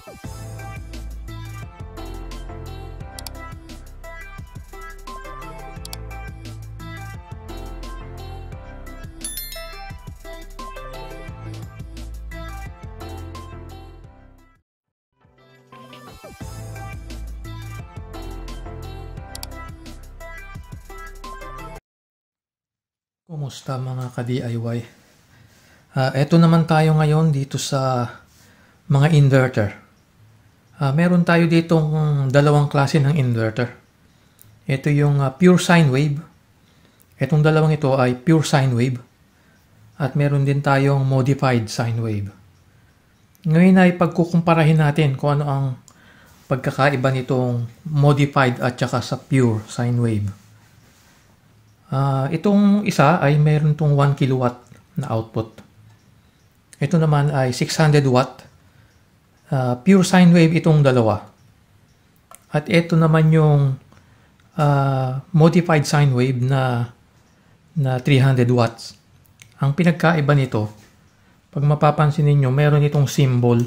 Kumusta mga ka-DIY? Eto naman tayo ngayon dito sa mga inverter. Meron tayo ditong dalawang klase ng inverter. Ito yung pure sine wave. Etong dalawang ito ay pure sine wave. At meron din tayong modified sine wave. Ngayon ay pagkukumparahin natin kung ano ang pagkakaiba nitong modified at saka sa pure sine wave. Itong isa ay mayroon itong 1 kilowatt na output. Ito naman ay 600 watt. Pure sine wave itong dalawa. At ito naman yung modified sine wave na 300 watts. Ang pinagkaiba nito, pag mapapansin ninyo, meron itong symbol.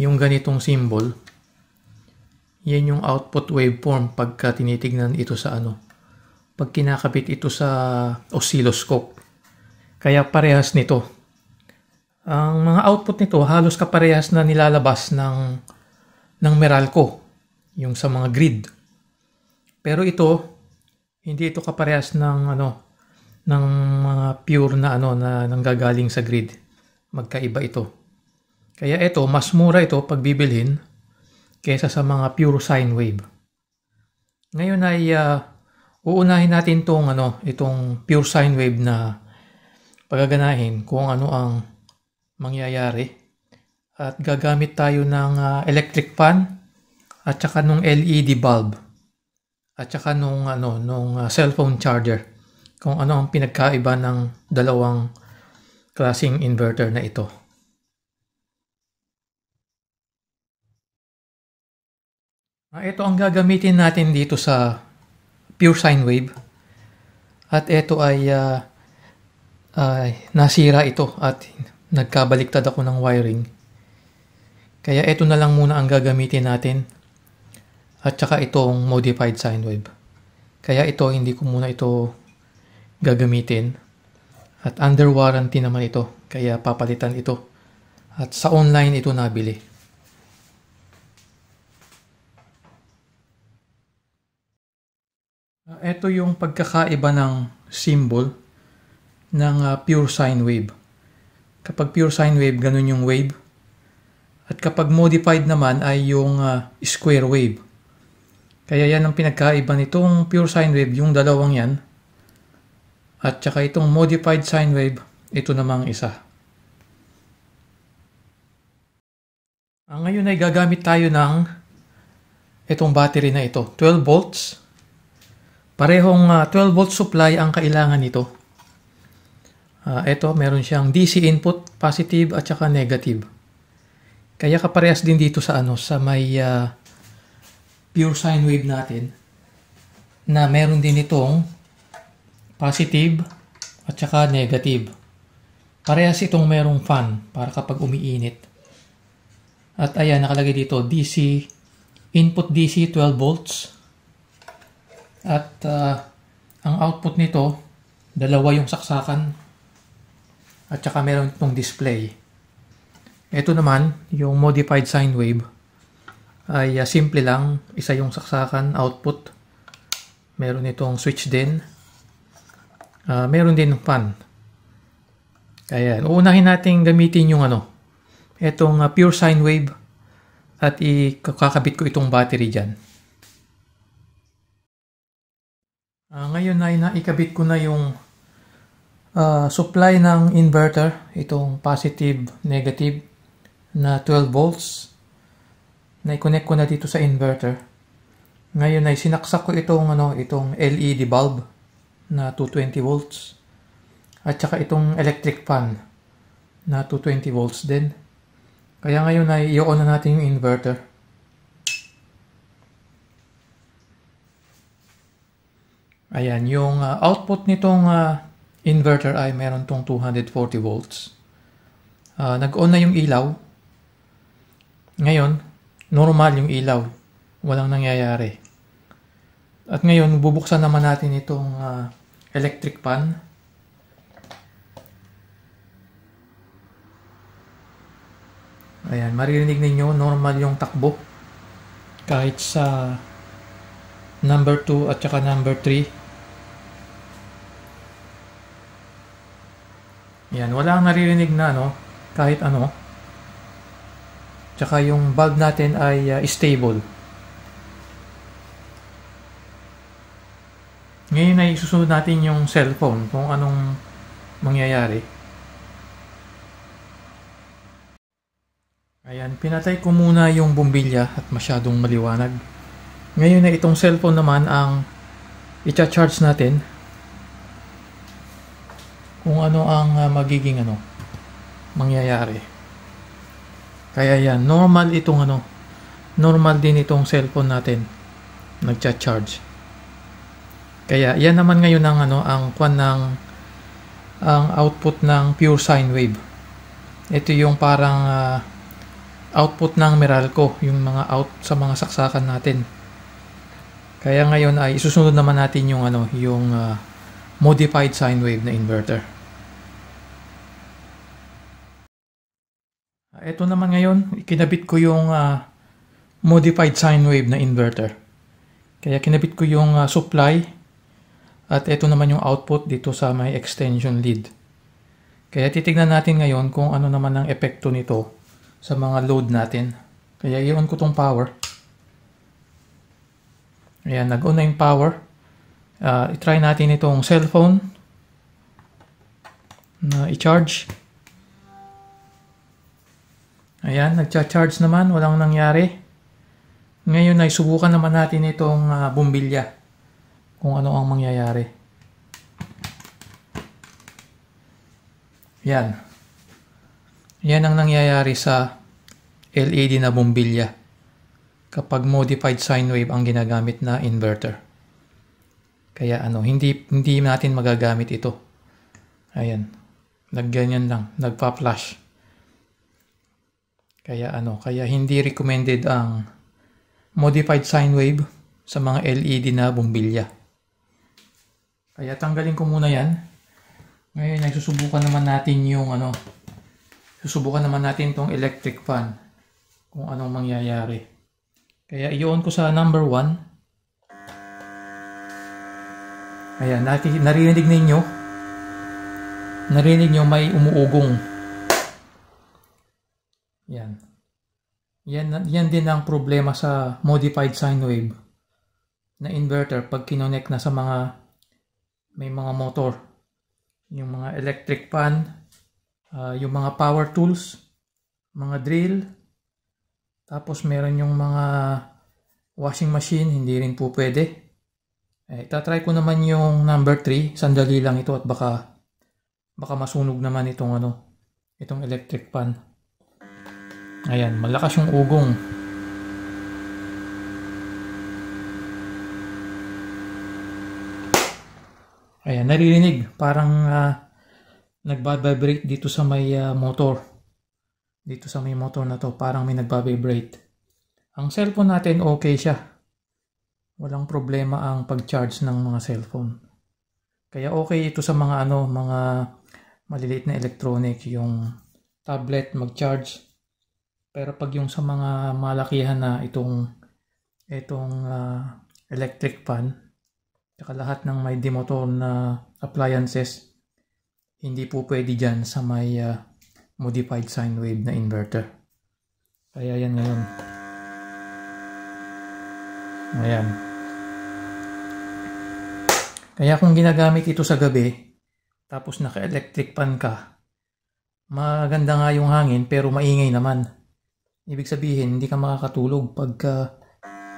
Yung ganitong symbol. Yan yung output waveform pagka tinitignan ito sa pag kinakabit ito sa oscilloscope. Kaya parehas nito. Ang mga output nito halos kaparehas na nilalabas ng Meralco, yung sa mga grid. Pero ito, hindi ito kaparehas ng mga pure na na nanggagaling sa grid. Magkaiba ito. Kaya ito, mas mura ito pag bibilhin kaysa sa mga pure sine wave. Ngayon ay uunahin natin itong pure sine wave na pagaganahin kung ano ang mangyayari. At gagamit tayo ng electric fan at saka nung LED bulb at saka nung cellphone charger. Kung ano ang pinagkaiba ng dalawang klaseng inverter na ito. Ito ang gagamitin natin dito sa pure sine wave. At ito ay nasira ito at nagkabaliktad ako ng wiring. Kaya ito na lang muna ang gagamitin natin. At saka itong modified sine wave. Kaya ito, hindi ko muna ito gagamitin. At under warranty naman ito. Kaya papalitan ito. At sa online ito nabili. Ito yung pagkakaiba ng symbol ng pure sine wave. Kapag pure sine wave, ganun yung wave. At kapag modified naman ay yung square wave. Kaya yan ang pinagkaiba nitong pure sine wave, yung dalawang yan. At saka itong modified sine wave, ito namang isa. Ngayon ay gagamit tayo ng itong battery na ito, 12 volts. Parehong 12 volt supply ang kailangan nito. Ito, meron siyang DC input, positive at saka negative. Kaya kaparehas din dito sa may pure sine wave natin na meron din itong positive at saka negative. Parehas itong merong fan para kapag umiinit. At ayan, nakalagay dito DC input DC 12 volts. At ang output nito, dalawa yung saksakan at saka meron itong display. Ito naman, yung modified sine wave ay simple lang, isa yung saksakan, output. Meron itong switch din. Meron din fan. Ayan, uunahin natin gamitin yung itong pure sine wave at ikakabit ko itong battery dyan. Ngayon ay naikabit ko na yung supply ng inverter, itong positive, negative na 12 volts. Na-connect ko na dito sa inverter. Ngayon ay sinaksak ko itong LED bulb na 220 volts at saka itong electric fan na 220 volts din. Kaya ngayon ay i-on na natin yung inverter. Ayan, yung output nitong inverter ay meron tong 240 volts. Nag-on na yung ilaw. Ngayon, normal yung ilaw. Walang nangyayari. At ngayon, bubuksan naman natin itong electric fan. Ayan, maririnig ninyo, normal yung takbo. Kahit sa number 2 at saka number 3. Ayan, wala ang naririnig na kahit ano. Tsaka yung bulb natin ay stable. Ngayon ay susunod natin yung cellphone kung anong mangyayari. Ayan, pinatay ko muna yung bumbilya at masyadong maliwanag. Ngayon na itong cellphone naman ang i-charge natin. Kung ano ang magiging mangyayari. Kaya yan, normal itong normal din itong cellphone natin nagcha-charge. Kaya yan naman ngayon ang ang output ng pure sine wave. Ito yung parang output ng Meralco, yung mga out sa mga saksakan natin. Kaya ngayon ay isusunod naman natin yung modified sine wave na inverter. Ito naman ngayon, kinabit ko yung modified sine wave na inverter. Kaya kinabit ko yung supply at ito naman yung output dito sa may extension lead. Kaya titignan natin ngayon kung ano naman ang epekto nito sa mga load natin. Kaya i-on ko tong power. Ayan, nag-on na yung power. I-try natin itong cellphone na i-charge. Ayan, nagcha-charge naman. Walang nangyari. Ngayon ay subukan naman natin itong bumbilya. Kung ano ang mangyayari. Yan. Yan ang nangyayari sa LED na bumbilya kapag modified sine wave ang ginagamit na inverter. Kaya hindi natin magagamit ito. Ayan. Nagganyan lang, nagpa-flash. Kaya kaya hindi recommended ang modified sine wave sa mga LED na bumbilya. Kaya tanggalin ko muna yan. Ngayon ay susubukan naman natin yung susubukan naman natin tong electric fan kung anong mangyayari. Kaya i-on ko sa number 1. Ayan, narinig ninyo. Narinig nyo may umuugong. Yan. Yan din ang problema sa modified sine wave na inverter pag kinonect na sa may mga motor. Yung mga electric fan, yung mga power tools, mga drill, tapos meron yung mga washing machine, hindi rin po pwede. Itatry ko naman yung number 3, sandali lang ito at baka masunog naman itong electric fan. Ayan, malakas yung ugong. Ayan, naririnig, parang nagbabibrate dito sa may motor. Dito sa may motor na to, parang may nagbabibrate. Ang cellphone natin okay siya. Walang problema ang pag-charge ng mga cellphone. Kaya okay ito sa mga mga maliliit na electronic, yung tablet mag-charge. Pero pag yung sa mga malakihan na itong electric fan, saka lahat ng may demotor na appliances, hindi po pwede dyan sa may modified sine wave na inverter. Kaya yan ngayon. Ayan. Kaya kung ginagamit ito sa gabi, tapos naka-electric fan ka, maganda nga yung hangin pero maingay naman. Ibig sabihin, hindi ka makakatulog pag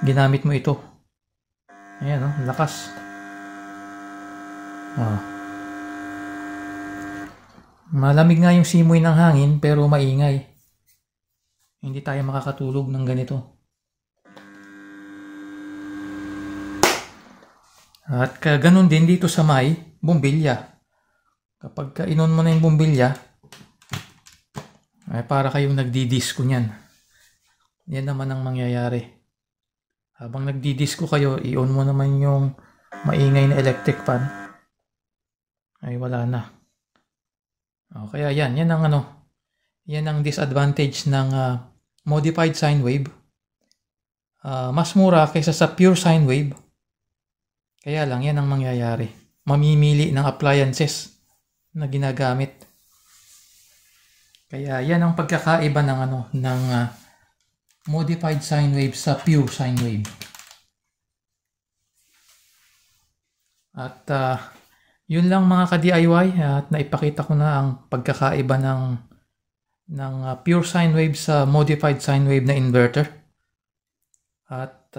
ginamit mo ito. Ayan, lakas. Malamig nga yung simoy ng hangin pero maingay. Hindi tayo makakatulog ng ganito. At ganun din dito sa may bumbilya. Kapag inon mo na yung bumbilya, ay para kayong nagdi-disco niyan. yan naman ang mangyayari. Habang nagdidisco kayo, i-on mo naman yung maingay na electric fan. Ay wala na. Kaya yan ang disadvantage ng modified sine wave. Mas mura kaysa sa pure sine wave. Kaya lang yan ang mangyayari. Mamimili ng appliances na ginagamit. Kaya yan ang pagkakaiba ng modified sine wave sa pure sine wave. At yun lang mga ka-DIY, at naipakita ko na ang pagkakaiba ng pure sine wave sa modified sine wave na inverter. At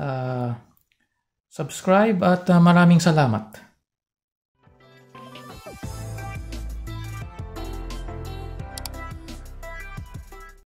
subscribe at maraming salamat.